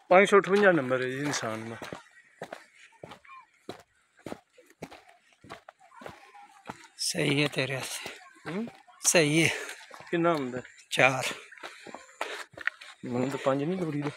558 number है जी निशान में। सही है तेरे से, सही है। कितना होंगे? 4 मैंने तो 5 नहीं जोड़ी दे।